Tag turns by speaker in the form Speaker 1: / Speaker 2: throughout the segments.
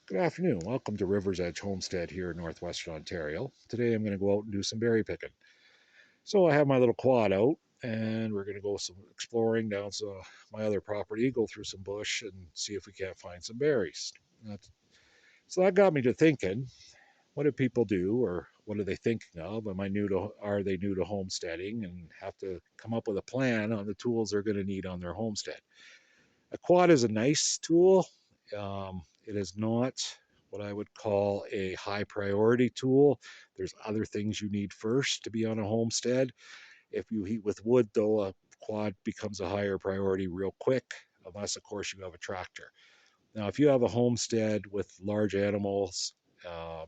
Speaker 1: Good afternoon. Welcome to River's Edge Homestead here in northwestern Ontario. Today I'm going to go out and do some berry picking. So I have my little quad out and we're going to go some exploring down my other property, go through some bush and see if we can't find some berries. So that got me to thinking, what do people do or what are they thinking of? Are they new to homesteading and have to come up with a plan on the tools they're going to need on their homestead? A quad is a nice tool. It is not what I would call a high priority tool. There's other things you need first to be on a homestead. If you heat with wood, though, a quad becomes a higher priority real quick, unless, of course, you have a tractor. Now, if you have a homestead with large animals,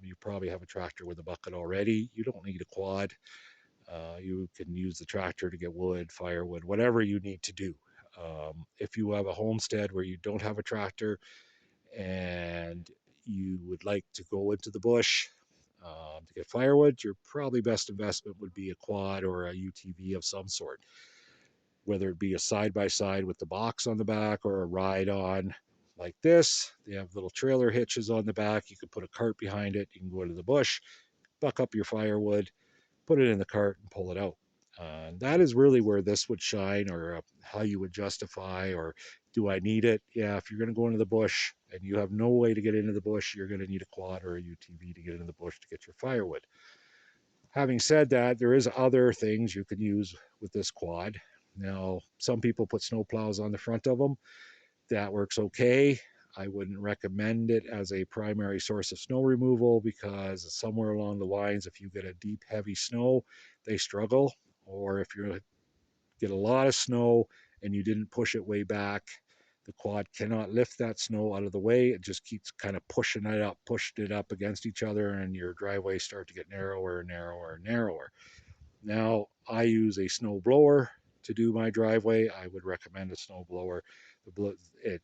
Speaker 1: you probably have a tractor with a bucket already. You don't need a quad. You can use the tractor to get wood, firewood, whatever you need to do. If you have a homestead where you don't have a tractor and you would like to go into the bush to get firewood, your probably best investment would be a quad or a UTV of some sort, whether it be a side by side with the box on the back or a ride on like this. They have little trailer hitches on the back. You can put a cart behind it. You can go to the bush, buck up your firewood, put it in the cart and pull it out. That is really where this would shine, or how you would justify, or do I need it? Yeah, if you're going to go into the bush and you have no way to get into the bush, you're going to need a quad or a UTV to get into the bush to get your firewood. Having said that, there is other things you could use with this quad. Now, some people put snow plows on the front of them. That works okay. I wouldn't recommend it as a primary source of snow removal because somewhere along the lines, if you get a deep, heavy snow, they struggle. Or if you get a lot of snow and you didn't push it way back, the quad cannot lift that snow out of the way. It just keeps kind of pushing it up against each other, and your driveways start to get narrower and narrower and narrower. Now, I use a snow blower to do my driveway. I would recommend a snow blower. It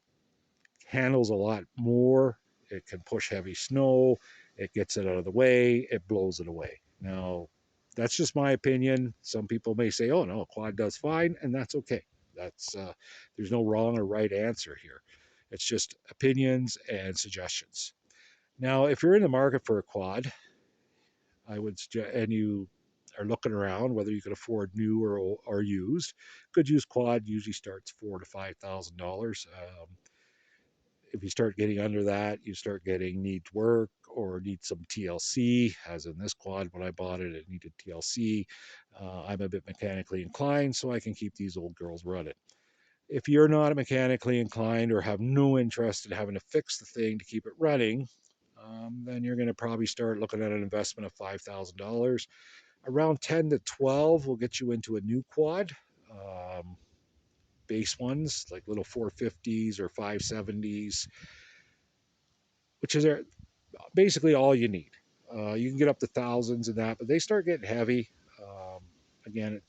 Speaker 1: handles a lot more. It can push heavy snow. It gets it out of the way. It blows it away. Now, that's just my opinion. Some people may say, "Oh no, a quad does fine," and that's okay. That's There's no wrong or right answer here. It's just opinions and suggestions. Now, if you're in the market for a quad, I would suggest, and you are looking around whether you can afford new or used. Good used quad usually starts $4,000 to $5,000. If you start getting under that, you start getting needs work or need some TLC, as in this quad. When I bought it, it needed TLC. I'm a bit mechanically inclined, so I can keep these old girls running. If you're not mechanically inclined or have no interest in having to fix the thing to keep it running, then you're going to probably start looking at an investment of $5,000. Around 10 to 12 will get you into a new quad. Base ones like little 450s or 570s, which is basically all you need. You can get up to thousands in that, but they start getting heavy. Again,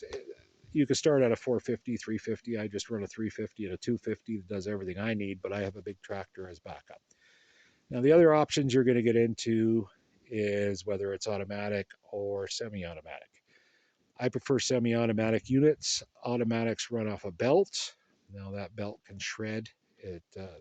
Speaker 1: you can start at a 450, 350. I just run a 350 and a 250 that does everything I need, but I have a big tractor as backup. Now, the other options you're going to get into is whether it's automatic or semi-automatic. I prefer semi-automatic units. Automatics run off a belt. Now that belt can shred.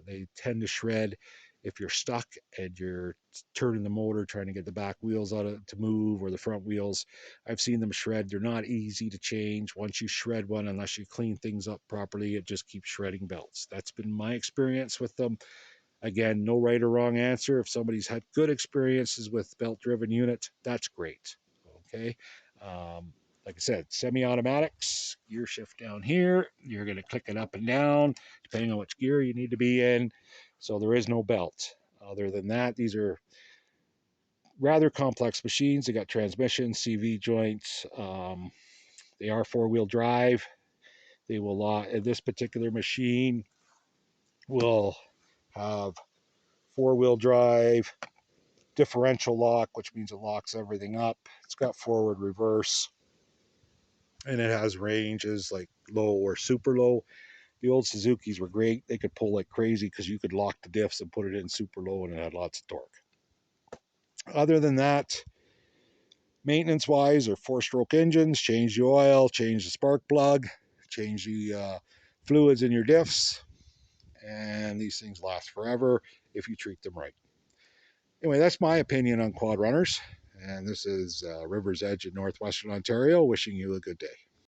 Speaker 1: They tend to shred if you're stuck and you're turning the motor trying to get the back wheels to move, or the front wheels. I've seen them shred. They're not easy to change. Once you shred one, unless you clean things up properly, it just keeps shredding belts. That's been my experience with them. Again, no right or wrong answer. If somebody's had good experiences with belt-driven units, that's great. Okay. Um, like I said, semi-automatics, gear shift down here. You're going to click it up and down, depending on which gear you need to be in. So there is no belt. Other than that, these are rather complex machines. They got transmissions, CV joints. They are four-wheel drive. They will, this particular machine will have four-wheel drive, differential lock, which means it locks everything up. It's got forward, reverse, and it has ranges like low or super low. The old Suzukis were great. They could pull like crazy because you could lock the diffs and put it in super low and it had lots of torque. Other than that, maintenance wise, are four-stroke engines. Change the oil, change the spark plug, change the fluids in your diffs, and these things last forever if you treat them right. Anyway, that's my opinion on quad runners. And this is River's Edge in northwestern Ontario, wishing you a good day.